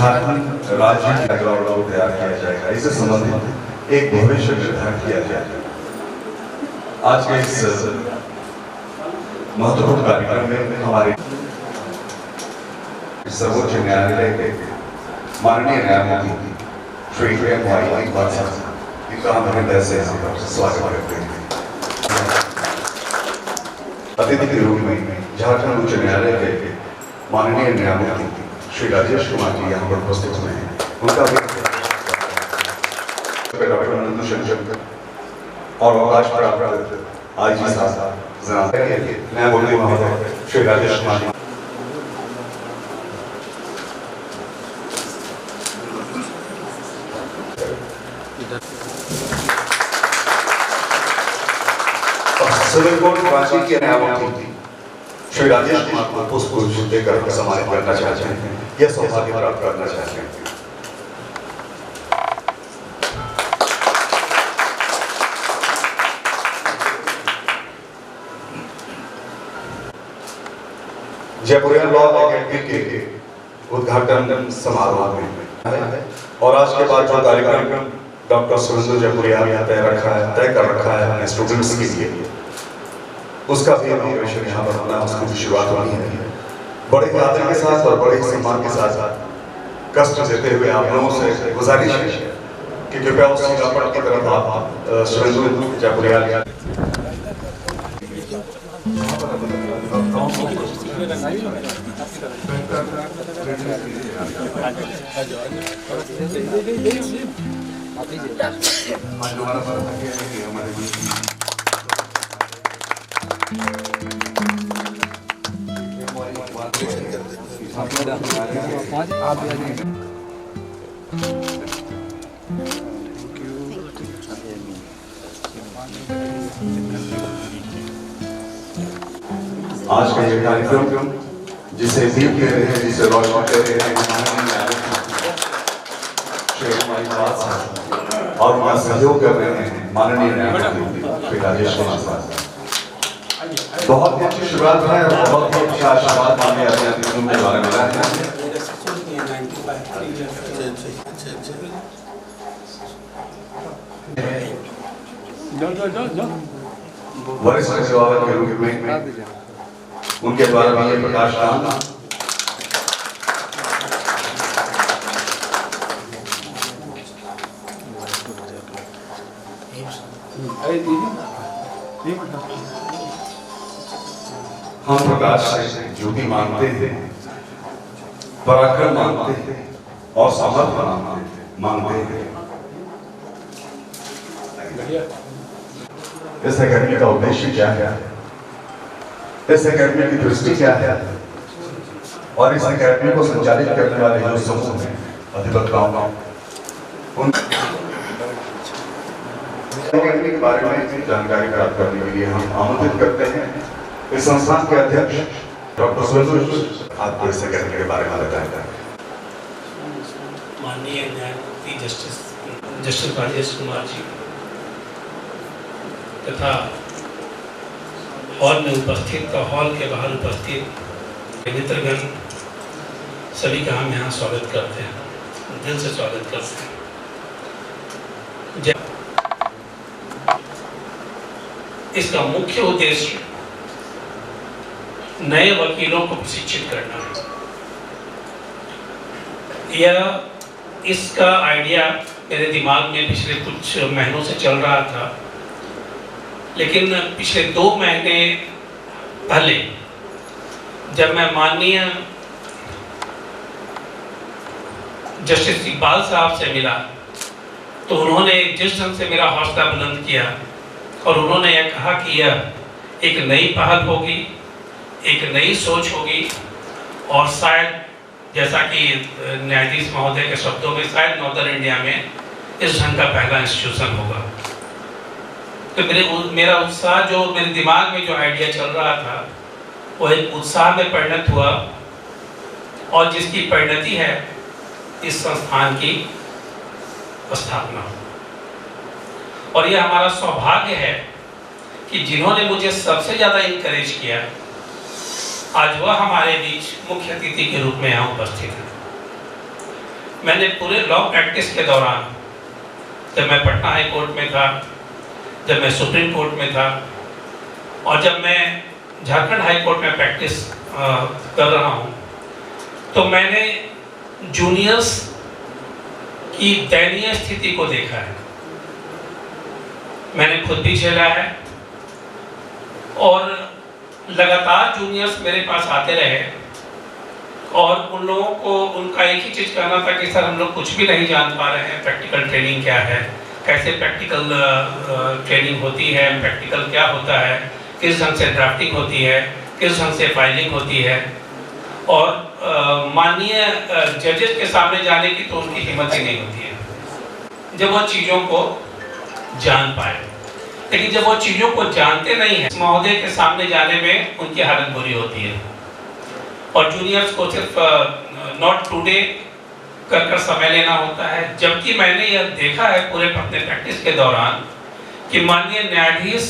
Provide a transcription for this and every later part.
झारखंड राज्य का बैकग्राउंड को तैयार किया जाएगा, इससे संबंधित एक भविष्य निर्धारण किया जाएगा। आज के इस महत्वपूर्ण कार्यक्रम में हमारे सर्वोच्च न्यायालय के माननीय न्यायमूर्ति श्री एम.वाई. साहब, इनका हम हृदय से यहाँ पर स्वागत करते हैं। अतिथि के रूप में झारखंड उच्च न्यायालय के माननीय न्यायमूर्ति श्री राजेश कुमार जी यहाँ पर उपस्थित हुए हैं। उनका भी डॉक्टर नंदू शंकर और अवकाश प्राप्त आईजी साहब न्यायमूर्ति महोदय श्री राजेश कुमार जी। सिविल कोर्ट रांची के न्यायमूर्ति श्री राजेश कुमार को पुष्प देकर सम्मानित करना चाहते हैं, यह सौभाग्य प्राप्त करना चाहते हैं। जयपुरिया लॉ एकेडमी के उद्घाटन समारोह में और आज के बाद जो कार्यक्रम डॉक्टर सुरेंद्र जयपुरिया तय कर रखा है अपने स्टूडेंट्स के लिए, उसका भी इनॉग्रेशन यहाँ पर होना, उसकी भी शुरुआत होनी है। बड़े आदर के साथ और बड़े सम्मान के साथ कष्ट देते हुए आप लोगों से गुजारिश है कि कृपया उस सीतापट की तरफ आप सुरेंद्र जयपुरिया आज का ये कार्यक्रम जिसे दीप ले रहे हैं, जिसे रोशन कर रहे हैं और उनका सहयोग कर रहे हैं माननीय न्यायमूर्ति श्री राजेश कुमार साहब। बहुत ही अच्छी शुरुआत है और बहुत ही अच्छा आशीर्वाद माननीय अतिथियों के द्वारा मिला है। वरिष्ठ अभिभावक के रूप में उनके द्वारा भी ये प्रकाश काम हम प्रकाश से ज्योति मानते हैं, पराक्रम मानते हैं और सामर्थ मानते हैं। इस अकेडमी का उद्देश्य क्या है, इस अकेडमी की दृष्टि क्या है और इस अकेडमी को संचालित करने वाले जो समूह हैं अधिवक्ताओं, उन अकेडमी के बारे में जानकारी प्राप्त करने के लिए हम आमंत्रित करते हैं इस संस्थान के अध्यक्ष डॉक्टर सुरेंद्र। आपको इस अकेडमी के बारे में बताएगा। माननीय न्यायमूर्ति जस्टिस राजेश कुमार जी तथा हॉल में उपस्थित हॉल के बाहर उपस्थित मित्रगण सभी का हम यहाँ स्वागत करते हैं, दिल से स्वागत करते हैं। इसका मुख्य उद्देश्य नए वकीलों को प्रशिक्षित करना है। यह इसका आइडिया मेरे दिमाग में पिछले कुछ महीनों से चल रहा था, लेकिन पिछले 2 महीने पहले जब मैं माननीय जस्टिस इकबाल साहब से मिला तो उन्होंने जिस ढंग से मेरा हौसला बुलंद किया और उन्होंने यह कहा कि यह एक नई पहल होगी, एक नई सोच होगी और शायद जैसा कि न्यायाधीश महोदय के शब्दों में शायद नॉर्दर्न इंडिया में इस ढंग का पहला इंस्टीट्यूशन होगा। तो मेरा उत्साह, जो मेरे दिमाग में जो आइडिया चल रहा था, वो एक उत्साह में परिणत हुआ और जिसकी परिणति है इस संस्थान की स्थापना। और यह हमारा सौभाग्य है कि जिन्होंने मुझे सबसे ज़्यादा इनकरेज किया आज वह हमारे बीच मुख्य अतिथि के रूप में यहाँ उपस्थित है। मैंने पूरे लॉ प्रैक्टिस के दौरान, जब मैं पटना हाई कोर्ट में था, जब मैं सुप्रीम कोर्ट में था और जब मैं झारखंड हाई कोर्ट में प्रैक्टिस कर रहा हूँ, तो मैंने जूनियर्स की दयनीय स्थिति को देखा है। मैंने खुद भी झेला है और लगातार जूनियर्स मेरे पास आते रहे और उन लोगों को उनका एक ही चीज़ कहना था कि सर हम लोग कुछ भी नहीं जान पा रहे हैं, प्रैक्टिकल ट्रेनिंग क्या है, कैसे प्रैक्टिकल ट्रेनिंग होती है, प्रैक्टिकल क्या होता है, किस ढंग से ड्राफ्टिंग होती है, किस ढंग से फाइलिंग होती है। और माननीय जजेस के सामने जाने की तो उनकी हिम्मत ही नहीं होती है जब वो चीज़ों को जान पाए। लेकिन जब वो चीज़ों को जानते नहीं हैं, महोदय के सामने जाने में उनकी हालत बुरी होती है। और जूनियर्स को सिर्फ नॉट टुडे कर समय लेना होता है। जबकि मैंने यह देखा है पूरे अपने प्रैक्टिस के दौरान कि माननीय न्यायाधीश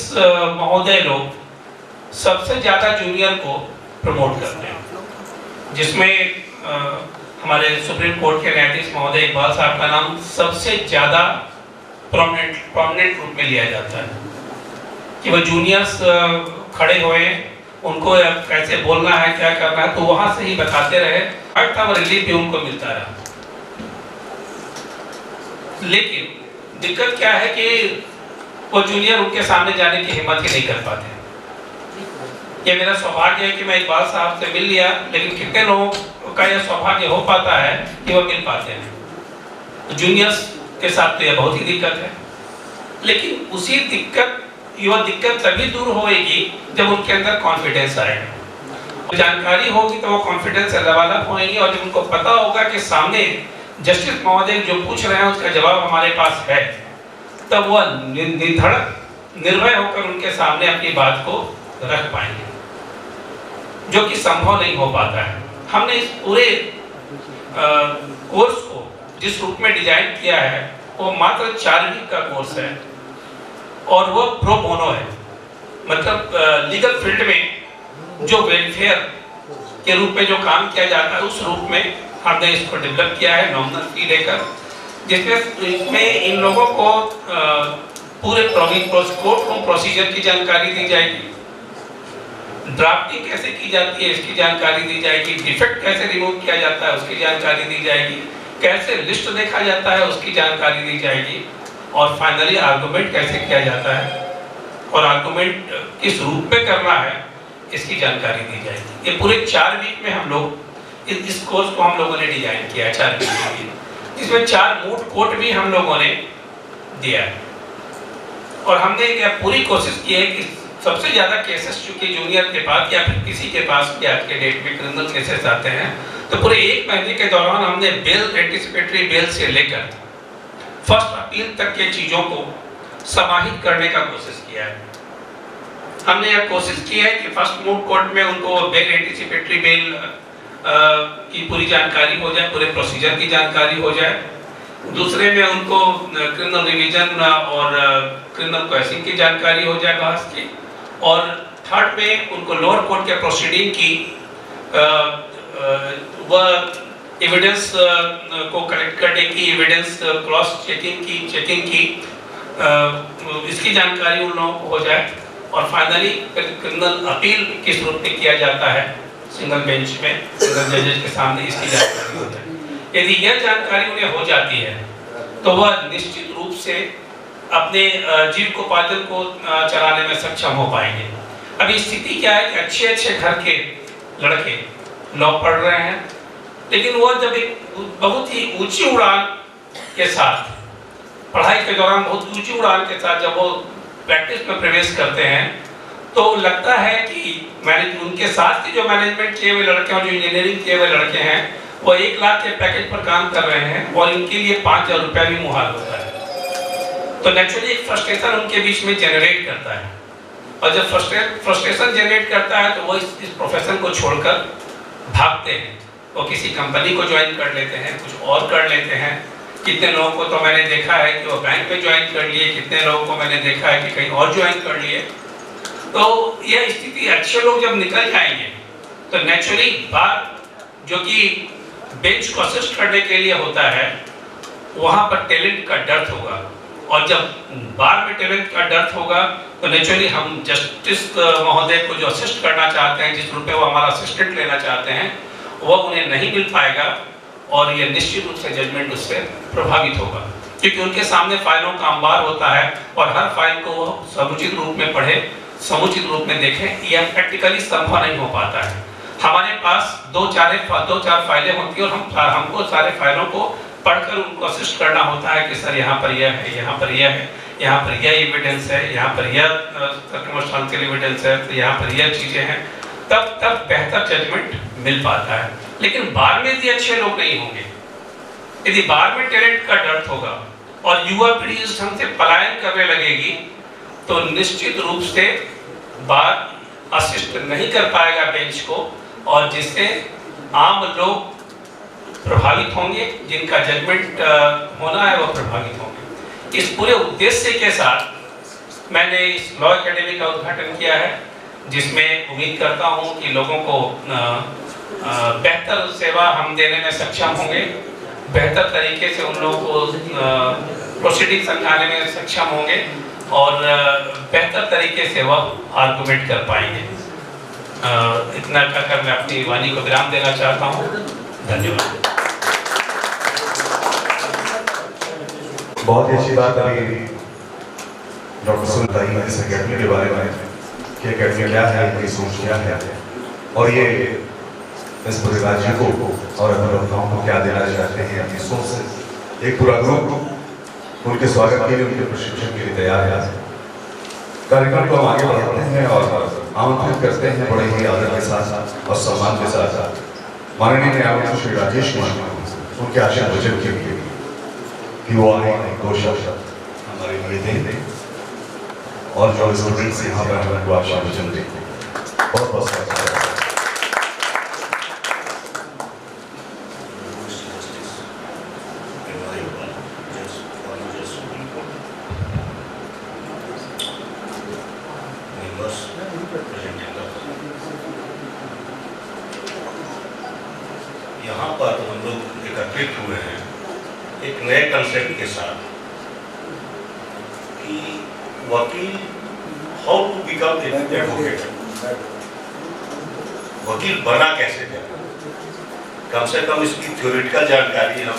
महोदय लोग सबसे ज़्यादा जूनियर को प्रमोट करते हैं, जिसमें हमारे सुप्रीम कोर्ट के न्यायाधीश महोदय इकबाल साहब का नाम सबसे ज़्यादा प्रोमिनेंट रूप में लिया जाता है कि वो जूनियर्स खड़े हुए, उनको कैसे बोलना है, क्या करना है, तो वहाँ से ही बताते रहे। हर था रिलीफ भी उनको मिलता रहा। लेकिन दिक्कत क्या है कि वो जूनियर उनके सामने जाने की हिम्मत ही नहीं कर पाते। ये मेरा सौभाग्य है कि मैं इकबाल साहब से मिल लिया, लेकिन कितने लोगों का यह सौभाग्य हो पाता है कि वो मिल पाते हैं। जूनियर्स के साथ तो यह बहुत ही दिक्कत है। लेकिन उसी दिक्कत तभी दूर होएगी जब उनके अंदर कॉन्फिडेंस आएगा, जानकारी होगी तो वो कॉन्फिडेंस से लबालब होएंगे। और जब उनको पता होगा कि सामने जस्टिस महोदय जो पूछ रहे हैं उसका जवाब हमारे पास है, तब वह निर्धड़क निर्भय होकर उनके सामने अपनी बात को रख पाएंगे, जो कि संभव नहीं हो पाता है। हमने इस पूरे कोर्स को जिस रूप में डिजाइन किया है वो मात्र 4 वीक का कोर्स है और वो प्रो बोनो है। मतलब लीगल फील्ड में जो वेलफेयर के रूप में जो काम किया जाता है उस रूप में हमने इसको डेवलप किया है नॉमिनल फी लेकर, जिसमें इन लोगों को पूरे कोर्ट रूम प्रोसीजर की जानकारी दी जाएगी, ड्राफ्टिंग कैसे की जाती है इसकी जानकारी दी जाएगी, डिफेक्ट कैसे रिमूव किया जाता है उसकी जानकारी दी जाएगी, कैसे लिस्ट देखा जाता है उसकी जानकारी दी जाएगी, और फाइनली आर्गुमेंट कैसे किया जाता है और आर्गुमेंट किस रूप में करना है इसकी जानकारी दी जाएगी। ये पूरे 4 वीक में हम लोग इस कोर्स को हम लोगों ने डिजाइन किया है 4 वीक के लिए, जिसमें 4 मूड कोर्ट भी हम लोगों ने दिया है। और हमने पूरी कोशिश की है कि सबसे ज़्यादा केसेस चूँकि जूनियर के पास या फिर किसी के पास भी आज के डेट में क्रिमिनल केसेस आते हैं, तो पूरे 1 महीने के दौरान हमने बेल, एंटिसिपेटरी बेल से लेकर फर्स्ट अपील तक के चीज़ों को समाहित करने का कोशिश किया है। हमने यह कोशिश की है कि फर्स्ट मूड कोर्ट में उनको बेल, एंटिसिपेटरी बेल की पूरी जानकारी हो जाए, पूरे प्रोसीजर की जानकारी हो जाए। दूसरे में उनको क्रिमिनल रिवीजन और क्रिमिनल क्वेश्चन की जानकारी हो जाए बहस की, और थर्ड में उनको लोअर कोर्ट के प्रोसीडिंग की वह एविडेंस को कलेक्ट करने की, एविडेंस क्रॉस चेकिंग की इसकी जानकारी उन लोगों को हो जाए, और फाइनली क्रिमिनल अपील किस रूप में किया जाता है सिंगल बेंच में सिंगल जजेस के सामने इसकी जानकारी हो जाए। यदि यह जानकारी उन्हें हो जाती है तो वह निश्चित रूप से अपने जीविकोपार्जन को चलाने में सक्षम हो पाएंगे। अभी स्थिति क्या है कि अच्छे घर के लड़के लॉ पढ़ रहे हैं, लेकिन वह जब एक बहुत ही ऊंची उड़ान के साथ पढ़ाई के दौरान बहुत ऊंची उड़ान के साथ जब वो प्रैक्टिस में प्रवेश करते हैं तो लगता है कि उनके साथ के जो मैनेजमेंट किए हुए लड़के और जो इंजीनियरिंग किए हुए लड़के हैं वो 1 लाख के पैकेज पर काम कर रहे हैं और इनके लिए 5,000 रुपया भी मुहाल होता है। तो नेचुरली एक फ्रस्ट्रेशन उनके बीच में जनरेट करता है, और जब फ्रस्ट्रेशन जनरेट करता है तो वो इस प्रोफेशन को छोड़कर भागते हैं, वो किसी कंपनी को ज्वाइन कर लेते हैं, कुछ और कर लेते हैं। कितने लोगों को तो मैंने देखा है कि वो बैंक में ज्वाइन कर लिए, कितने लोगों को मैंने देखा है कि कहीं और ज्वाइन कर लिए। तो यह स्थिति, अच्छे लोग जब निकल जाएंगे तो नेचुरली बात जो कि बेंच को असिस्ट करने के लिए होता है, वहाँ पर टैलेंट का डर होगा। और जब बार में टैलेंट का डर होगा तो नेचुरली हम जस्टिस महोदय को जो असिस्ट करना चाहते हैं, जिस रुपये वो हमारा असिस्टेंट लेना चाहते हैं, वो उन्हें नहीं मिल पाएगा और ये निश्चित रूप से जजमेंट उससे प्रभावित होगा, क्योंकि उनके सामने फाइलों का अंबार होता है और हर फाइल को वो समुचित रूप में पढ़े, समुचित रूप में देखें, यह प्रैक्टिकली संभव नहीं हो पाता है। हमारे पास दो चार फाइलें होती हैं और हमको सारे फाइलों को पढ़कर उनको असिस्ट करना होता है कि सर यहाँ पर यह है, यहाँ पर यह है, यहाँ पर यह एविडेंस है, यहाँ पर यह सर्कमस्टेंशियल एविडेंस है, तो यहाँ पर यह चीज़ें हैं, तब बेहतर जजमेंट मिल पाता है। लेकिन बार में भी अच्छे लोग नहीं होंगे। यदि बार में टैलेंट का डर होगा और युवा पीढ़ी इस ढंग से पलायन करने लगेगी तो निश्चित रूप से बार असिस्ट नहीं कर पाएगा बेंच को, और जिससे आम लोग प्रभावित होंगे, जिनका जजमेंट होना है वो प्रभावित होंगे। इस पूरे उद्देश्य के साथ मैंने इस लॉ एकेडमी का उद्घाटन किया है, जिसमें उम्मीद करता हूं कि लोगों को बेहतर सेवा हम देने में सक्षम होंगे, बेहतर तरीके से उन लोगों को प्रोसीडिंग समझाने में सक्षम होंगे और बेहतर तरीके से वह आर्गुमेंट कर पाएंगे। इतना कहकर मैं अपनी वाणी को विराम देना चाहता हूँ। धन्यवाद। बहुत ही अच्छी बात अभी डॉक्टर सुनता ही इस अकेडमी के बारे में कि अकेडमी क्या है, इनकी सोच क्या है और ये इस पूरे राज्य को और अभिभावकों को क्या देना चाहते हैं अपनी सोच से। एक पूरा ग्रुप उनके स्वागत के लिए, उनके प्रशिक्षण के लिए तैयार है। कार्यक्रम को हम आगे बढ़ाते हैं और आमंत्रित करते हैं बड़े ही आदर के साथ और सम्मान के साथ माननीय न्यायाधीश श्री राजेश कुमार उनके आशीर्वाद वचन के लिए कि वो आए, दो शब्द हमारे लिए दें और जो स्टूडेंट्स यहाँ पर हमें को आशीर्वाद वचन दें। बहुत बहुत स्वागत है। यहाँ पर हम लोग एकत्रित हुए हैं एक नए कंसेप्ट के साथ कि वकील हाउ टू बिकम एडवोकेट, वकील बना कैसे जाए। कम से कम इसकी थ्योरेटिकल जानकारी हम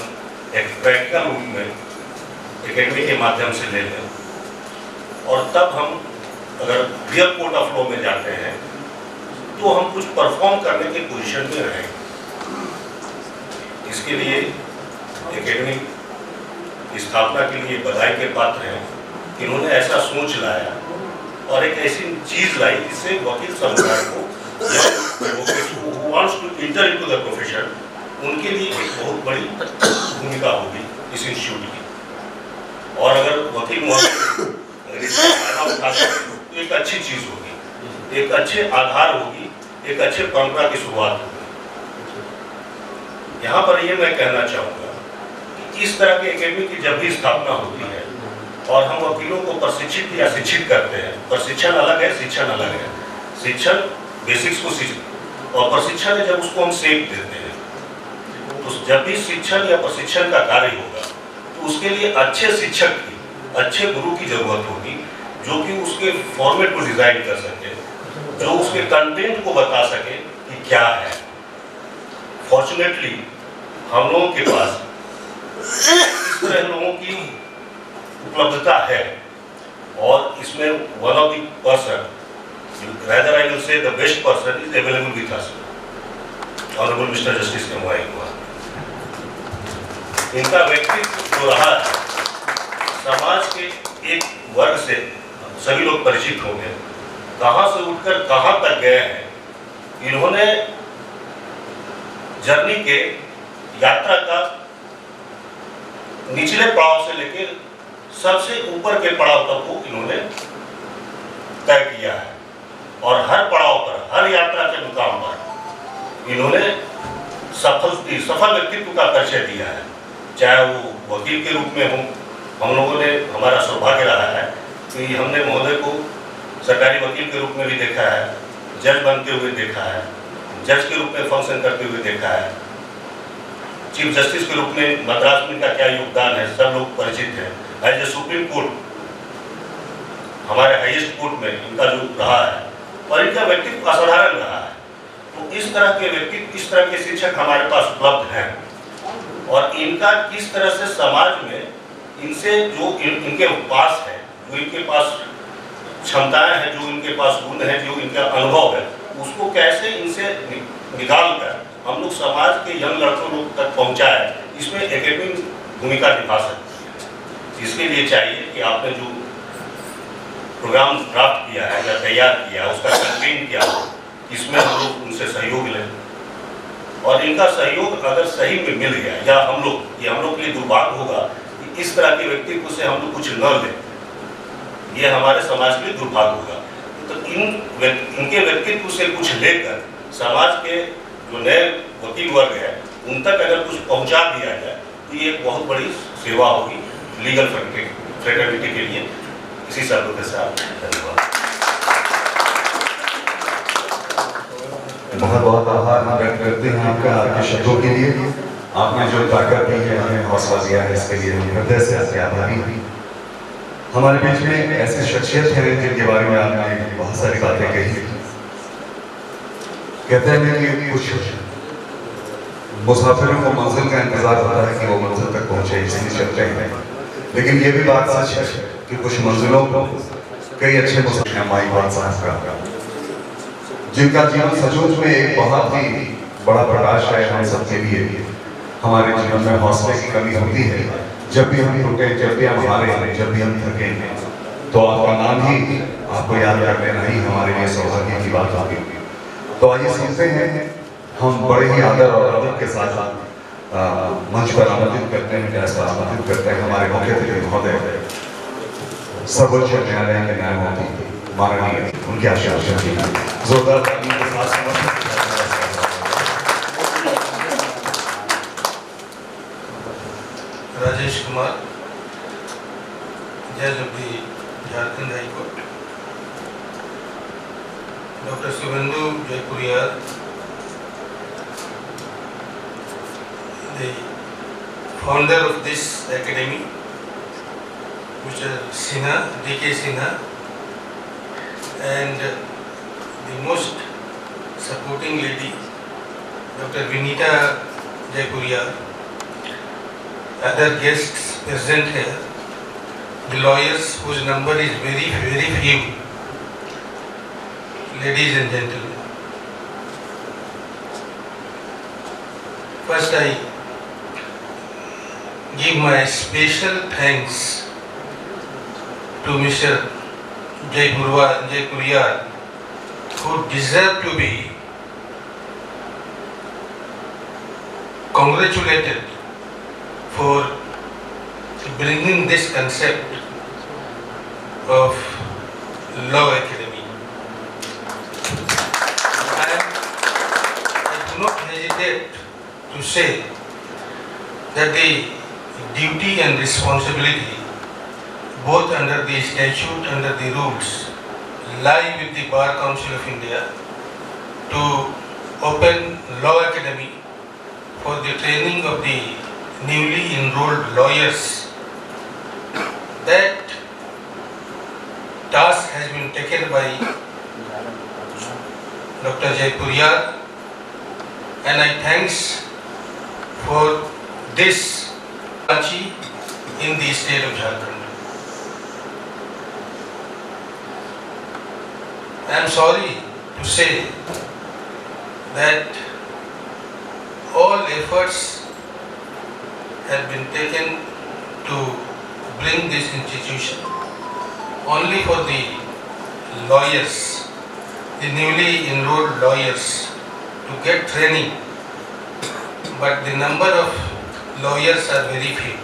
एक प्रैक्टिकल रूप में एकेडमी के माध्यम से ले लें और तब हम अगर रियल कोर्ट ऑफ लॉ में जाते हैं तो हम कुछ परफॉर्म करने की पोजीशन में रहेंगे। इसके लिए एकेडमी की स्थापना के लिए बधाई के पात्र हैं कि इन्होंने ऐसा सोच लाया और एक ऐसी चीज लाई जिससे वकील समुदाय को wants to enter into the profession, उनके लिए एक बहुत बड़ी भूमिका होगी इस इंस्टीट्यूट की। और अगर वकील अगर इसका फायदा उठा सके तो एक अच्छी चीज होगी, एक अच्छे आधार होगी, एक अच्छे परंपरा की शुरुआत होगी। यहाँ पर ये मैं कहना चाहूँगा कि इस तरह की एकेडमी की जब भी स्थापना होती है और हम वकीलों को प्रशिक्षित या शिक्षित करते हैं, प्रशिक्षण अलग है, शिक्षण अलग है। शिक्षण बेसिक्स को और प्रशिक्षण है जब उसको हम सेप देते हैं। तो जब भी शिक्षण या प्रशिक्षण का कार्य होगा तो उसके लिए अच्छे शिक्षक की, अच्छे गुरु की जरूरत होगी जो कि उसके फॉर्मेट को डिजाइन कर सके, जो उसके कंटेंट को बता सके कि क्या है। फॉर्चुनेटली हम लोगों के पास इस तरह लोगों की उपलब्धता है और इसमें one of the person, rather I will say the best person is available with us, Honorable Mr. Justice Kamwai Kumar। इनका व्यक्तित्व जो रहा है समाज के एक वर्ग से सभी लोग परिचित होंगे, कहाँ से उठकर कहाँ तक गए हैं। इन्होंने जर्नी के यात्रा का निचले पड़ाव से लेकर सबसे ऊपर के पड़ाव तक को इन्होंने तय किया है और हर पड़ाव पर, हर यात्रा के मुकाम पर इन्होंने सफल व्यक्तित्व का परिचय दिया है। चाहे वो वकील के रूप में हो, हम लोगों ने, हमारा सौभाग्य रहा है कि हमने महोदय को सरकारी वकील के रूप में भी देखा है, जज बनते हुए देखा है, जज के रूप में फंक्शन करते हुए देखा है। चीफ जस्टिस के रूप में मद्रास में इनका क्या योगदान है सब लोग परिचित हैं। एज ए सुप्रीम कोर्ट हमारे हाईएस्ट कोर्ट में इनका जो रहा है और इनका व्यक्तित्व असाधारण रहा है। तो इस तरह के व्यक्तित्व, इस तरह के शिक्षक हमारे पास उपलब्ध हैं और इनका किस तरह से समाज में इनसे जो इनके पास है, जो इनके पास क्षमताएं हैं, जो इनके पास गुण है, जो इनका अनुभव है, उसको कैसे इनसे निकाल कर हम लोग समाज के यंग लड़कों लोग तक पहुंचाए, इसमें एकेडमी भूमिका निभा सकती है। इसके लिए चाहिए कि आपने जो प्रोग्राम ड्राफ्ट किया है या तैयार किया, उसका कंटेन किया, इसमें हम लोग उनसे सहयोग लें और इनका सहयोग अगर सही में मिल गया या हम लोग के लिए दुर्भाग्य होगा कि इस तरह के व्यक्तित्व से हम लोग कुछ न लें, ये हमारे समाज के लिए दुर्भाग्य होगा। तो इनके व्यक्तित्व से कुछ लेकर समाज के जो नए वकील वर्ग है उन तक अगर कुछ पहुंचा दिया जाए तो ये एक बहुत बड़ी सेवा होगी लीगल फ्रेटर्निटी के लिए। इसी शब्दों के साथ धन्यवाद। बहुत बहुत आभार हम व्यक्त करते हैं आपका, आपके शब्दों के लिए। आपने जो ताकत दी है, हमें हौसला दिया है, इसके लिए हम हृदय से आपके आभारी हैं। हमारे बीच में ऐसी शख्सियत है जिनके बारे में आपने बहुत सारी बातें कही। कहते हैं कि कुछ मुसाफिरों को मंजिल का इंतजार होता है कि वो मंजिल तक पहुंचे, इसलिए चलते हैं। लेकिन ये भी बात सच है कि कुछ मंजिलों को कई अच्छे मुसाफिर हैं, माई बात साहब का, जिनका जीवन सचमुच में एक बहुत ही बड़ा प्रकाश है हम सबके लिए। हमारे जीवन में हौसले की कमी होती है, जब भी हम टूटे, जब भी हम हारे, जब भी हम थके, तो आपका नाम ही आपको याद कर लेना ही हमारे लिए सौभाग्य की बात होगी। तो आइए सुनते हैं, हम बड़े ही आदर और अदब के साथ मंच पर आमंत्रित करते हैं, आमंत्रित करते हैं हमारे मुख्य अतिथि महोदय, सर्वोच्च न्यायालय के न्यायमूर्ति माननीय, उनके आशीर्वाद की जोरदार तालियों के साथ राजेश कुमार, जज of the Jharkhand high court, doctor Shubhendu Jaipuria, the founder of this academy, Mr. Sinha, D.K. Sinha, and the most supporting lady, Dr. Vinita Jaipuria, other guests present here, the lawyers whose number is very, very few, ladies and gentlemen. First, I give my special thanks to Mr. Jaipuria, who deserve to be congratulated for bringing this concept of Law Academy. I do not hesitate to say that the duty and responsibility, both under the statute, under the rules, lie with the Bar Council of India to open Law Academy for the training of the newly enrolled lawyers. That task has been taken by Dr. Jaipuria, and I thanks for this in the state of Jharkhand. I am sorry to say that all efforts have been taken to bring this institution only for the lawyers, the newly enrolled lawyers, to get training, but the number of lawyers are very few.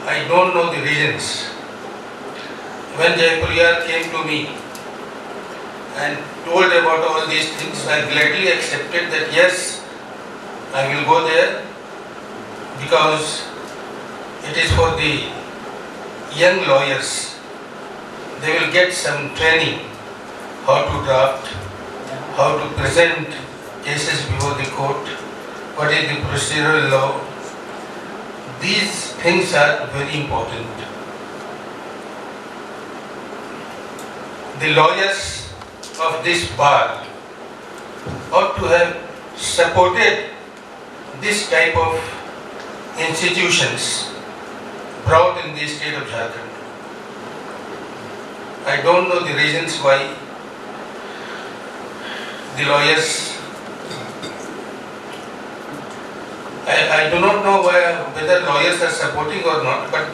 I don't know the reasons. When Jaipuria came to me and told about all these things, I gladly accepted that yes, I will go there, because it is for the young lawyers. They will get some training, how to draft, how to present cases before the court, what is the procedural law. These things are very important. The lawyers of this bar ought to have supported this type of institutions brought in the state of Jharkhand. I don't know the reasons why the lawyers, I do not know whether lawyers are supporting or not, but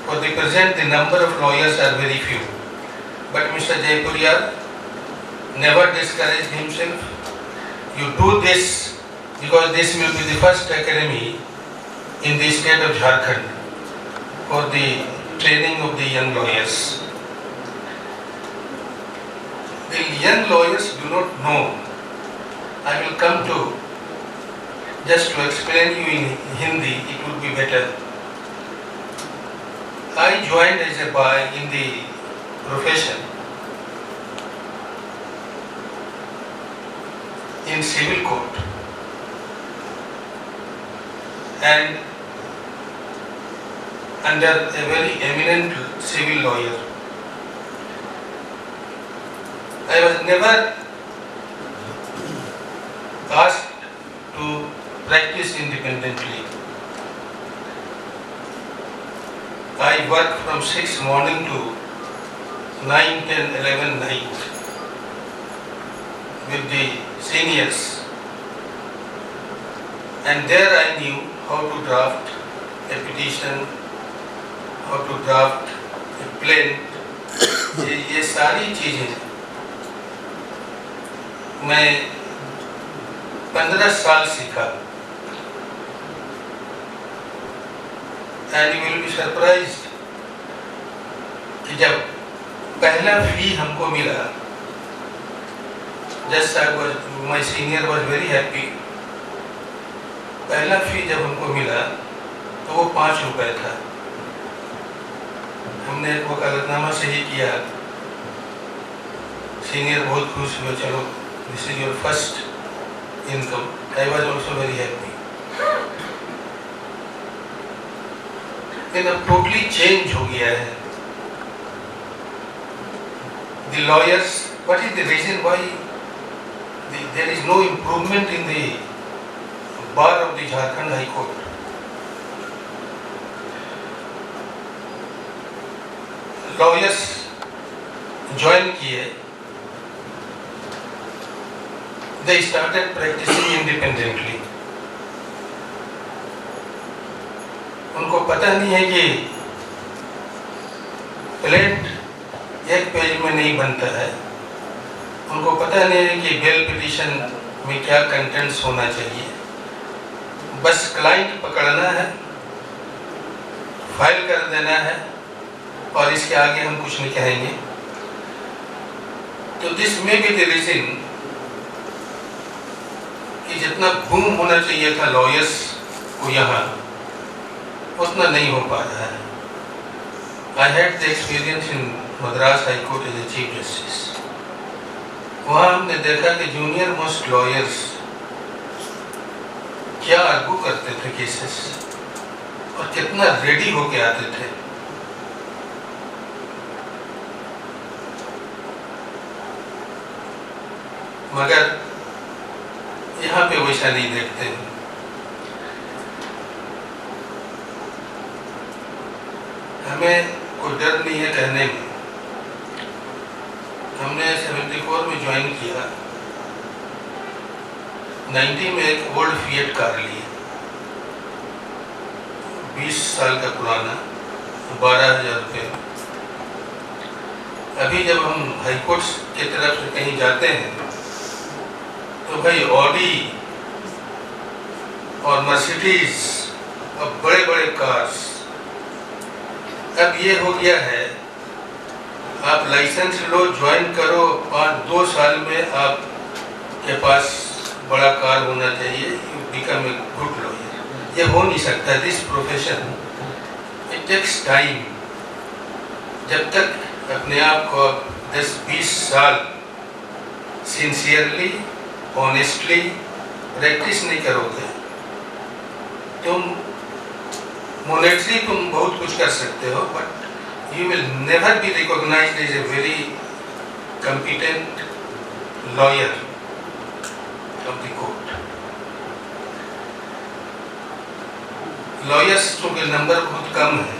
for the present the number of lawyers are very few. But Mr. Jaipuria never discouraged himself. You do this because this will be the first academy in the state of Jharkhand for the training of the young lawyers. The young lawyers do not know. I will come to, just to explain you in Hindi, it would be better. I joined as a bar in the profession in civil court, and under a very eminent civil lawyer. I was never asked to practice independently. I work from 6 morning to 9, 10, 11 night with the seniors, and there I knew how to draft a petition, how to draft a plaint. ये सारी चीजें मैं 15 साल सीखा. And you will be surprised कि जब पहला फी हमको मिला, just my senior was very happy. पहला फी जब हमको मिला तो वो 5 रुपए था. हमने एक वकालतनामा सही किया. सीनियर बहुत खुश हुए, चलो this is your first income. I was also very happy. लेकिन अब टोटली चेंज हो गया है. The lawyers, what is the reason why there is no improvement in the bar of the Jharkhand High Court? Lawyers join किए, they started practicing independently. उनको पता नहीं है कि प्लेट एक पेज में नहीं बनता है. उनको पता नहीं है कि बेल पिटीशन में क्या कंटेंट्स होना चाहिए. बस क्लाइंट पकड़ना है, फाइल कर देना है, और इसके आगे हम कुछ नहीं कहेंगे. तो दिस में बी द रीजन कि जितना बूम होना चाहिए था लॉयर्स को यहाँ, उतना नहीं हो पा रहा है. I had the experience in Madras high court as a chief justice. वहाँ हमने देखा कि जूनियर मोस्ट लॉयर्स क्या आर्गू करते थे केसेस, और कितना रेडी होके आते थे. मगर यहाँ पे वैसा नहीं देखते हैं. हमें कोई डर नहीं है कहने में. हमने 74 में ज्वाइन किया. 90 में एक ओल्ड फिएट कार लिए, 20 साल का पुराना, 12,000 रुपये. अभी जब हम हाई कोर्ट की तरफ से कहीं जाते हैं तो भाई ऑडी और मर्सिडीज और बड़े बड़े कार्स. अब ये हो गया है, आप लाइसेंस लो, ज्वाइन करो, 2 साल में आपके पास बड़ा कार होना चाहिए, you become a good lawyer. ये हो नहीं सकता. This profession it takes time. जब तक अपने आप को 10-20 साल सिंसियरली, ऑनेस्टली प्रैक्टिस नहीं करोगे तुम मोनेटरी तुम बहुत कुछ कर सकते हो, but you will never be recognised as a very competent lawyer of the court. Lawyers चूँकि नंबर बहुत कम है,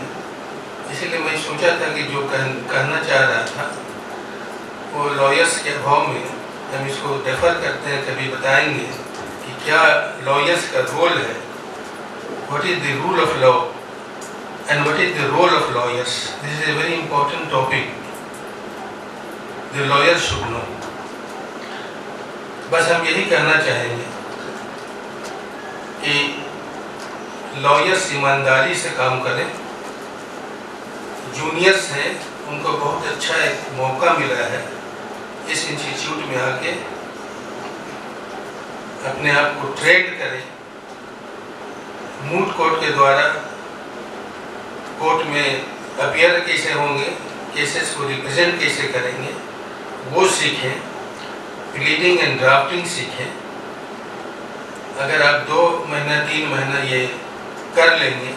इसीलिए मैं सोचा था कि जो कहना चाह रहा था वो लॉयर्स के अभाव में हम इसको डेफर करते हैं, कभी बताएंगे कि क्या लॉयर्स का रोल है, what is the rule of law and what is the role of lawyers. This is a very important topic. The lawyer should know. बस हम यही कहना चाहेंगे कि लॉयर्स ईमानदारी से काम करें. जूनियर्स हैं, उनको बहुत अच्छा एक मौका मिला है इस इंस्टीट्यूट में आके अपने आप को ट्रेन करें. मूट कोर्ट के द्वारा कोर्ट में अपीयर कैसे होंगे, केसेस को रिप्रेजेंट कैसे करेंगे, वो सीखें. प्लीडिंग एंड ड्राफ्टिंग सीखें. अगर आप 2 महीना 3 महीना ये कर लेंगे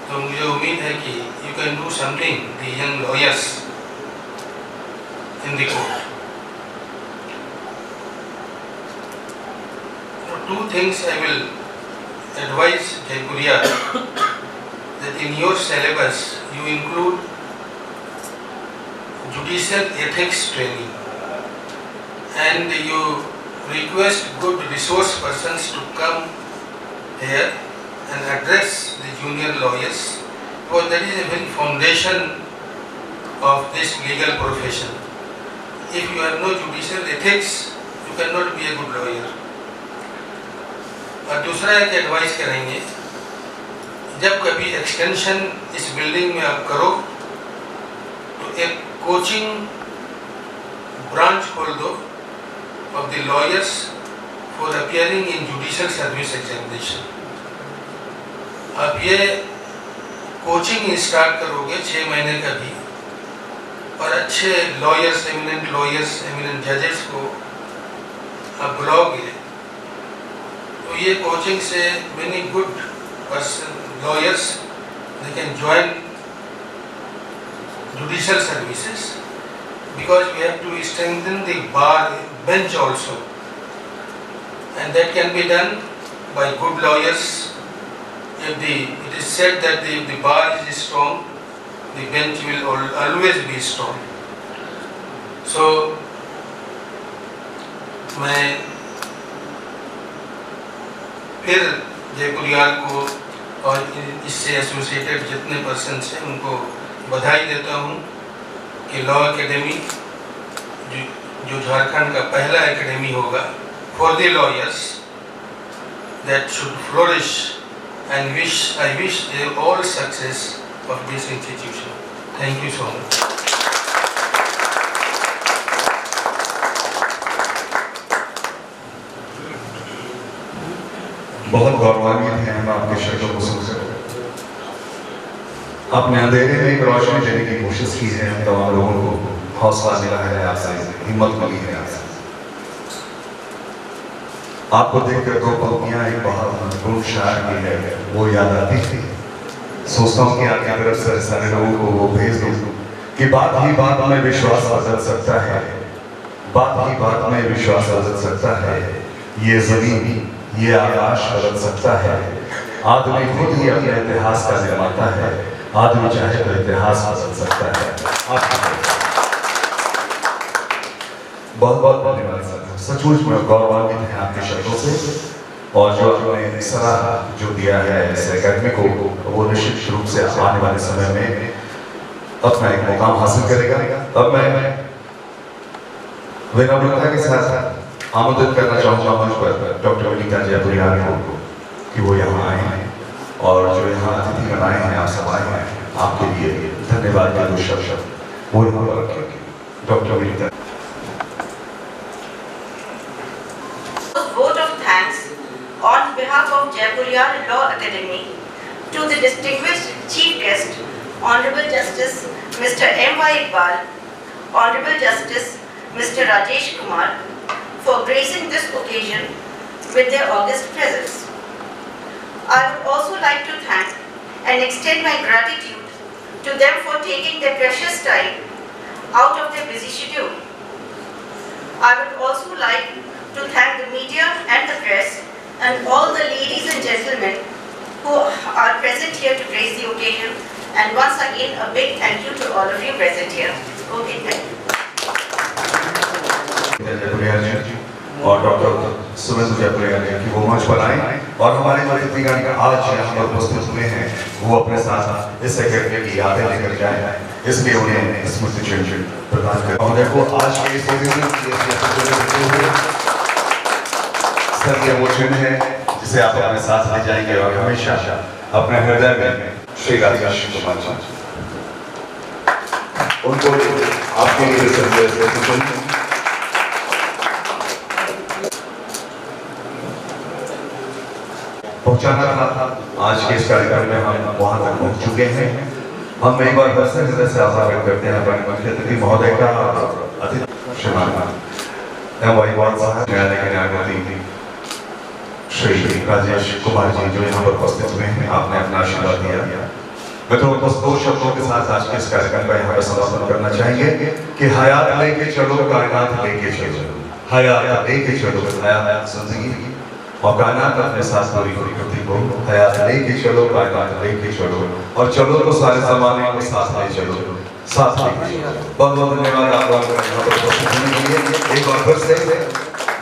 तो मुझे उम्मीद है कि you can do something the young lawyers in the court. 2 things I will advise Jaipuria, that in your syllabus you include judicial ethics training and you request good resource persons to come here and address the junior lawyers, because that is a very foundation of this legal profession. If you have no judicial ethics, you cannot be a good lawyer. और दूसरा एक advice करेंगे, जब कभी extension इस building में आप करो तो एक कोचिंग ब्रांच खोल दो of the lawyers for appearing in judicial service examination. आप ये कोचिंग स्टार्ट करोगे 6 महीने का भी, और अच्छे लॉयर्स, एमिनेंट जजेस को आप बुलाओगे तो ये कोचिंग से many good person lawyers they can join judicial services, because we have to strengthen the bar bench also, and that can be done by good lawyers. It is said that if the bar is strong, the bench will always be strong. So मैं फिर जयपुरियाल को और इससे associated जितने person हैं उनको बधाई देता हूँ कि लॉ एकेडमी जो झारखंड का पहला एकेडमी होगा for the lawyers, that should flourish, and I wish all success of this institution. Thank you so much. बहुत गौरवान्वित हैं हम आपके शब्दों को सुनकर. आपने अंधेरे में एक रोशनी देने की कोशिश की है. हम तमाम लोगों को हौसला मिला है आपसे, हिम्मत मिली है आपसे. आपको देखकर 2 पंक्तियां एक बहुत महत्वपूर्ण शायर की है वो याद आती थी. सोचता हूँ कि आपकी तरफ से सारे लोगों को वो भेज दूँ कि बात ही बात में विश्वास बदल सकता है, बात ही बात में विश्वास बदल सकता है. ये जमीन, ये आकाश बदल सकता है. आदमी खुद ही अपने इतिहास का निर्माता है. आदमी चाहे तो इतिहास बदल सकता है. बहुत बहुत धन्यवाद सर. सचमुच में गौरवान्वित हैं आपके शब्दों से, और जो आपने सलाह जो दिया है इस एकेडमी को, वो निश्चित रूप से आने वाले समय में अपना एक मुकाम हासिल करेगा. अब मैं विनम्रता के साथ आमंत्रित करना चाहूँगा मंच पर डॉक्टर विनीता जयपुरिया को कि वो यहाँ आए हैं और जो यहाँ अतिथि बनाए हैं, आप सब आए हैं, आपके लिए धन्यवाद के 2 शब्द वो यहाँ पर रखेंगे. Doctor Vinita. Vote of thanks on behalf of Jaipuria Law Academy to the distinguished chief guest, Honorable Justice Mr. M.Y. Iqbal, Honorable Justice Mr. Rajesh Kumar, for gracing this occasion with their august presence. I would also like to thank and extend my gratitude to them for taking their precious time out of their busy schedule. I would also like to thank the media and the press and all the ladies and gentlemen who are present here to grace the occasion, and once again a big thank you to all of you present here. Okay, thank you. और doctor Surendra Jaipuria ने कि वो मंच पर आए और हमारे अतिथिगण आज यहाँ पर उपस्थित हुए हैं, वो अपने साथ इस एकेडमी की यादें लेकर जाए, इसलिए उन्हें स्मृति चिन्ह प्रदान करें। और देखो आज के इस वो चिन्ह है जिसे आप अपने साथ ले जाएंगे और हमेशा अपने हृदय में श्री राजेश कुमार जी उनको आपके लिए पहुंचाना था। आज के इस कार्यक्रम में हम वहां तक पहुंच चुके हैं। हम एक बार फिर से हृदय से आभार व्यक्त करते हैं अपने मुख्य अतिथि महोदय का, अतिथि श्रीमान M.Y. बाल साहब, न्यायालय के न्यायमूर्ति श्री राजेश कुमार जी जो यहाँ पर उपस्थित हुए हैं, आपने अपना आशीर्वाद दिया। मित्रों, बस दो शब्दों के साथ आज के इस कार्यक्रम का यहाँ पर समापन करना चाहेंगे कि हयात लेके चलो, कायनात लेके चलो, हयात लेके चलो, हयात जिंदगी और कायनात अपने साथ पूरी प्रकृति को, हयात लेके चलो, कायनात लेके चलो और चलो तो सारे ज़माने को साथ ले चलो, साथ लेके चलो। बहुत बहुत धन्यवाद आप लोगों का यहाँ पर उपस्थित होने के लिए। एक बार फिर से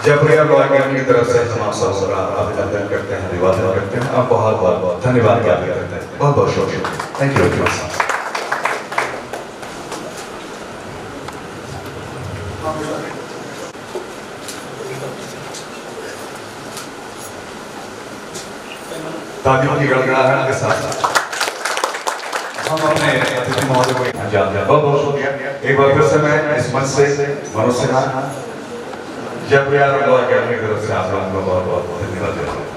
जयपुरिया लॉ अकेडमी की तरफ से हम आप सबका अभिनंदन करते हैं, अभिवादन करते हैं। आप बहुत बहुत धन्यवाद ज्ञापित करते हैं। बहुत बहुत शुक्रिया। Thank you very much. तालियों की गड़गड़ाहट के साथ हम अपने अतिथि महोदय को अंजाम दिया। बहुत बहुत शुक्रिया। एक बार फिर से मैं इस मंच से मनोज सिन्हा जयपुरिया लॉ अकेडमी की तरफ से आप लोगों को बहुत बहुत धन्यवाद देता हूँ।